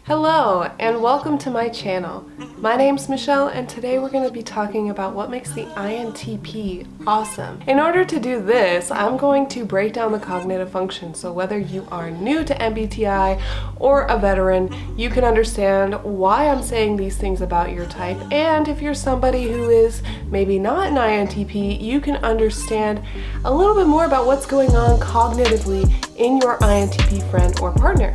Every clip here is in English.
Hello and welcome to my channel. My name's Michelle and today we're going to be talking about what makes the INTP awesome. In order to do this, I'm going to break down the cognitive functions, so whether you are new to MBTI or a veteran, you can understand why I'm saying these things about your type, and if you're somebody who is maybe not an INTP, you can understand a little bit more about what's going on cognitively in your INTP friend or partner.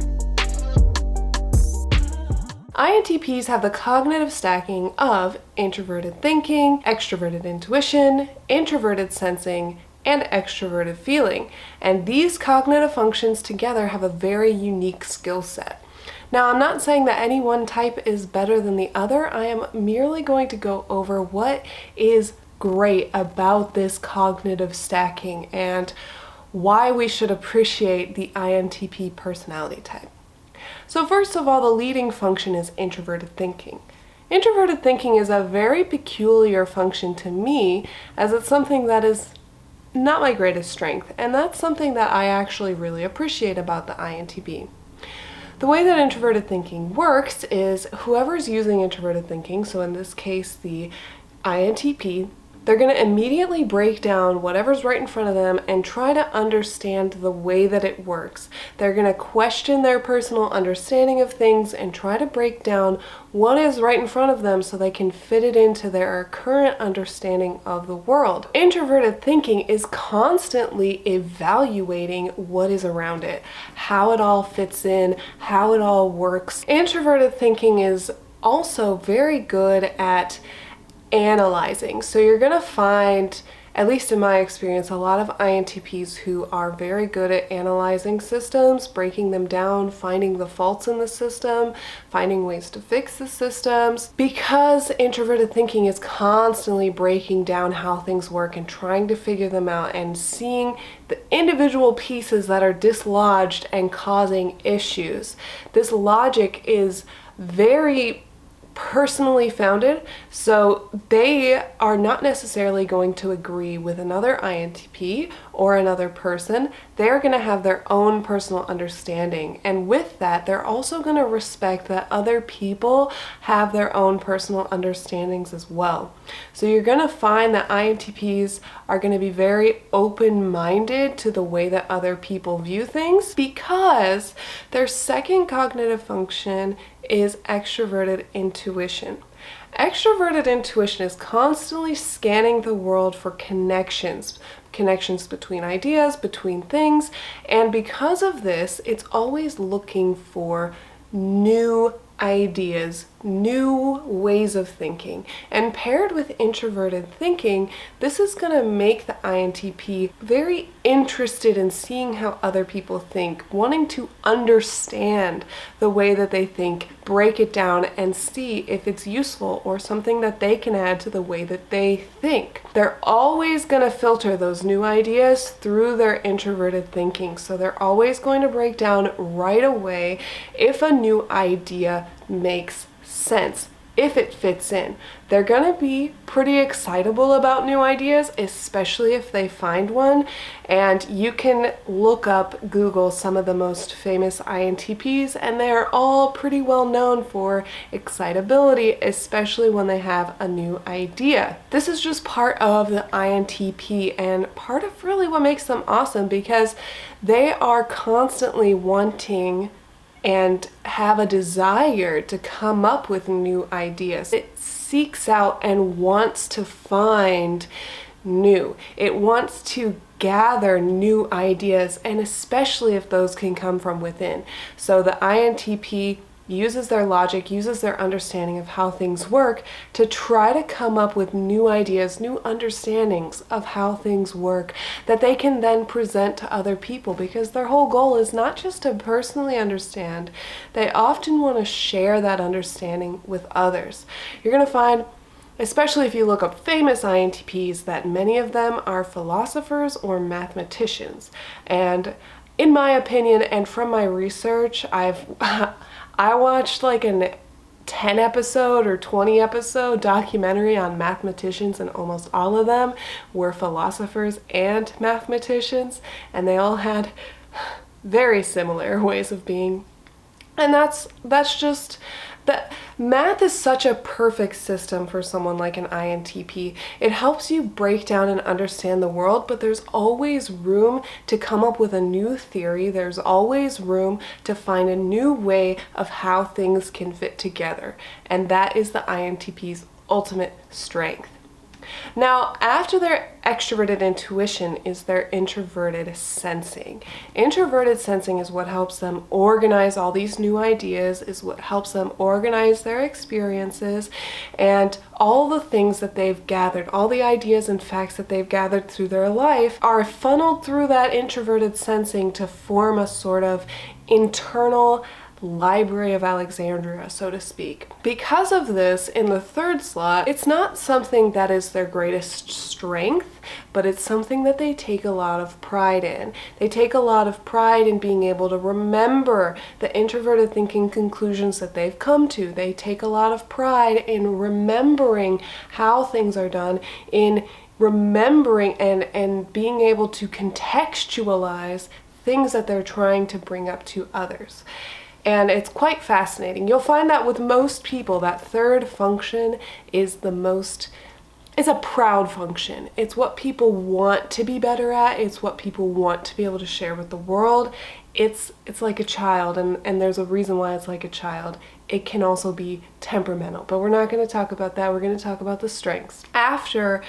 INTPs have the cognitive stacking of introverted thinking, extroverted intuition, introverted sensing, and extroverted feeling. And these cognitive functions together have a very unique skill set. Now, I'm not saying that any one type is better than the other. I am merely going to go over what is great about this cognitive stacking and why we should appreciate the INTP personality type. So first of all, the leading function is introverted thinking. Introverted thinking is a very peculiar function to me, as it's something that is not my greatest strength, and that's something that I actually really appreciate about the INTP. The way that introverted thinking works is whoever's using introverted thinking, so in this case the INTP, they're going to immediately break down whatever's right in front of them and try to understand the way that it works. They're going to question their personal understanding of things and try to break down what is right in front of them so they can fit it into their current understanding of the world. Introverted thinking is constantly evaluating what is around it, how it all fits in, how it all works. Introverted thinking is also very good at analyzing. So you're going to find, at least in my experience, a lot of INTPs who are very good at analyzing systems, breaking them down, finding the faults in the system, finding ways to fix the systems. Because introverted thinking is constantly breaking down how things work and trying to figure them out and seeing the individual pieces that are dislodged and causing issues. This logic is very personally founded, so they are not necessarily going to agree with another INTP or another person. They're going to have their own personal understanding, and with that they're also going to respect that other people have their own personal understandings as well. So you're going to find that INTPs are going to be very open-minded to the way that other people view things, because their second cognitive function is extroverted intuition. Extroverted intuition is constantly scanning the world for connections between ideas, between things, and because of this, it's always looking for new ideas, new ways of thinking. And paired with introverted thinking, this is going to make the INTP very interested in seeing how other people think, wanting to understand the way that they think, break it down, and see if it's useful or something that they can add to the way that they think. They're always going to filter those new ideas through their introverted thinking, so they're always going to break down right away if a new idea makes sense, if it fits in. They're gonna be pretty excitable about new ideas, especially if they find one, and you can look up, Google some of the most famous INTPs, and they're all pretty well known for excitability, especially when they have a new idea. This is just part of the INTP and part of really what makes them awesome, because they are constantly wanting and have a desire to come up with new ideas. It seeks out and wants to find new. It wants to gather new ideas, and especially if those can come from within. So the INTP uses their logic, uses their understanding of how things work to try to come up with new ideas, new understandings of how things work that they can then present to other people, because their whole goal is not just to personally understand, they often want to share that understanding with others. You're going to find, especially if you look up famous INTPs, that many of them are philosophers or mathematicians. And in my opinion, and from my research, I watched like a 10 episode or 20 episode documentary on mathematicians, and almost all of them were philosophers and mathematicians, and they all had very similar ways of being. And that's just that math is such a perfect system for someone like an INTP. It helps you break down and understand the world, but there's always room to come up with a new theory. There's always room to find a new way of how things can fit together. And that is the INTP's ultimate strength. Now, after their extroverted intuition is their introverted sensing. Introverted sensing is what helps them organize all these new ideas, is what helps them organize their experiences, and all the things that they've gathered, all the ideas and facts that they've gathered through their life are funneled through that introverted sensing to form a sort of internal Library of Alexandria, so to speak. Because of this, in the third slot, it's not something that is their greatest strength, but it's something that they take a lot of pride in. They take a lot of pride in being able to remember the introverted thinking conclusions that they've come to. They take a lot of pride in remembering how things are done, in remembering and being able to contextualize things that they're trying to bring up to others. And it's quite fascinating. You'll find that with most people, that third function is it's a proud function. It's what people want to be better at. It's what people want to be able to share with the world. It's like a child, and there's a reason why it's like a child. It can also be temperamental, but we're not going to talk about that. We're going to talk about the strengths. After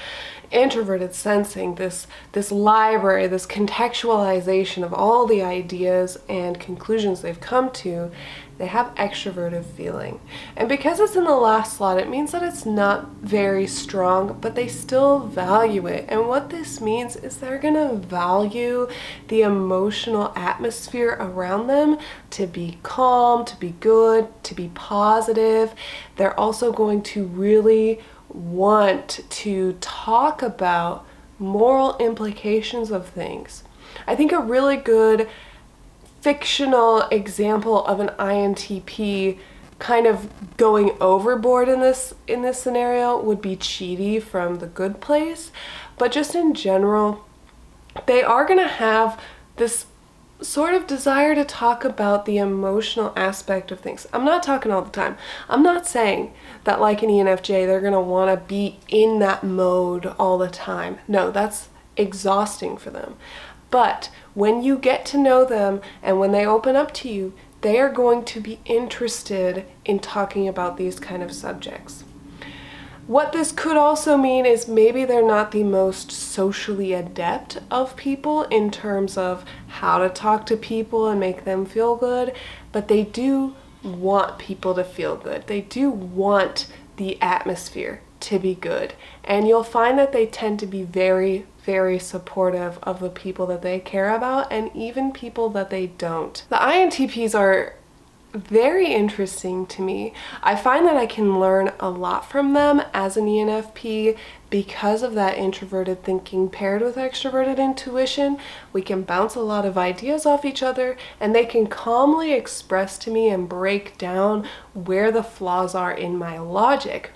introverted sensing, this library, this contextualization of all the ideas and conclusions they've come to, they have extroverted feeling. And because it's in the last slot, it means that it's not very strong, but they still value it. And what this means is they're going to value the emotional atmosphere around them to be calm, to be good, to be positive. They're also going to really want to talk about moral implications of things. I think a really good fictional example of an INTP kind of going overboard in this scenario would be Chidi from The Good Place. But just in general, they are going to have this sort of desire to talk about the emotional aspect of things. I'm not talking all the time. I'm not saying that like an ENFJ, they're going to want to be in that mode all the time. No, that's exhausting for them. But when you get to know them and when they open up to you, they are going to be interested in talking about these kind of subjects. What this could also mean is maybe they're not the most socially adept of people in terms of how to talk to people and make them feel good, but they do want people to feel good. They do want the atmosphere to be good. And you'll find that they tend to be very, very supportive of the people that they care about and even people that they don't. The INTPs are very interesting to me. I find that I can learn a lot from them as an ENFP because of that introverted thinking paired with extroverted intuition. We can bounce a lot of ideas off each other and they can calmly express to me and break down where the flaws are in my logic.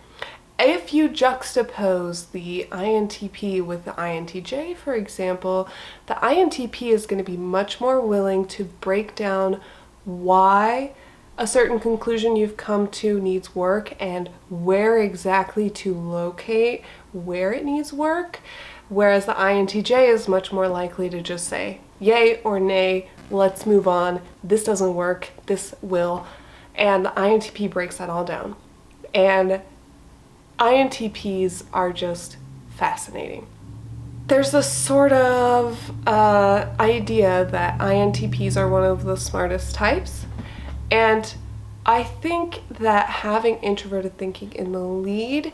If you juxtapose the INTP with the INTJ, for example, the INTP is going to be much more willing to break down why a certain conclusion you've come to needs work and where exactly to locate where it needs work, whereas the INTJ is much more likely to just say, yay or nay, let's move on, this doesn't work, this will, and the INTP breaks that all down. And INTPs are just fascinating. There's this sort of idea that INTPs are one of the smartest types, and I think that having introverted thinking in the lead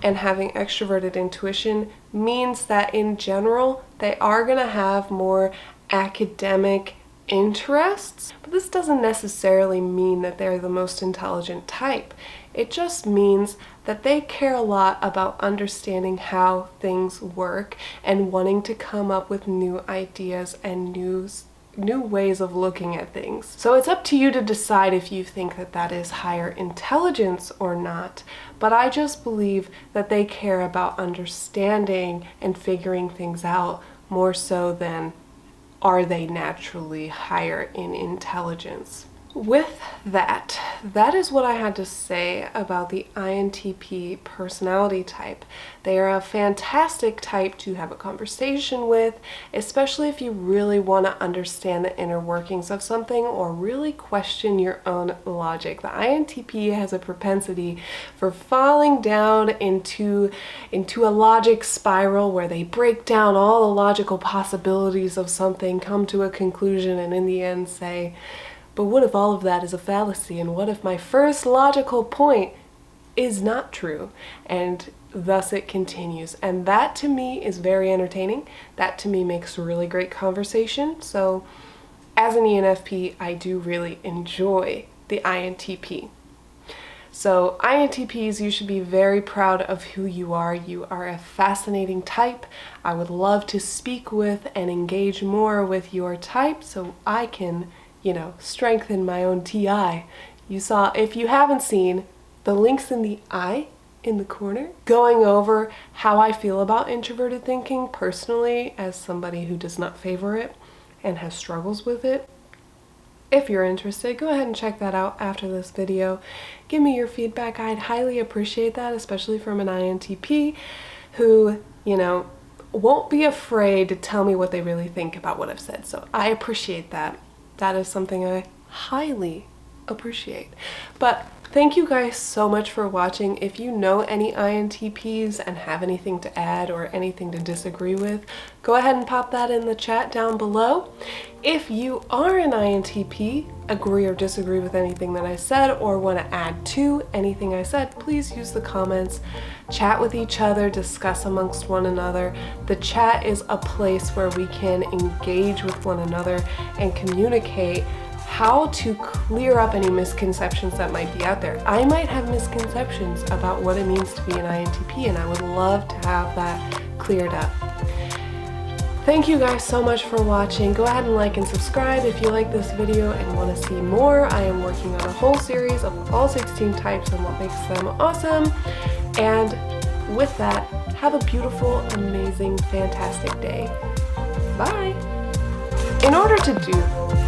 and having extroverted intuition means that in general they are going to have more academic interests, but this doesn't necessarily mean that they're the most intelligent type. It just means that they care a lot about understanding how things work and wanting to come up with new ideas and new ways of looking at things. So it's up to you to decide if you think that that is higher intelligence or not, but I just believe that they care about understanding and figuring things out more so than are they naturally higher in intelligence. with that is what I had to say about the INTP personality type. They are a fantastic type to have a conversation with, especially if you really want to understand the inner workings of something or really question your own logic. The INTP has a propensity for falling down into a logic spiral where they break down all the logical possibilities of something, come to a conclusion, and in the end say, but what if all of that is a fallacy? And what if my first logical point is not true? And thus it continues. And that to me is very entertaining. That to me makes really great conversation. So as an ENFP, I do really enjoy the INTP. So INTPs, you should be very proud of who you are. You are a fascinating type. I would love to speak with and engage more with your type so I can, strengthen my own TI. You saw, if you haven't seen, the links in the I in the corner, going over how I feel about introverted thinking personally as somebody who does not favor it and has struggles with it. If you're interested, go ahead and check that out after this video. Give me your feedback. I'd highly appreciate that, especially from an INTP who, won't be afraid to tell me what they really think about what I've said. So I appreciate that. That is something I highly appreciate. But thank you guys so much for watching. If you know any INTPs and have anything to add or anything to disagree with, go ahead and pop that in the chat down below. If you are an INTP, agree or disagree with anything that I said or want to add to anything I said, please use the comments, chat with each other, discuss amongst one another. The chat is a place where we can engage with one another and communicate how to clear up any misconceptions that might be out there. I might have misconceptions about what it means to be an INTP, and I would love to have that cleared up. Thank you guys so much for watching. Go ahead and like and subscribe if you like this video and want to see more. I am working on a whole series of all 16 types and what makes them awesome. And with that, have a beautiful, amazing, fantastic day. Bye! In order to do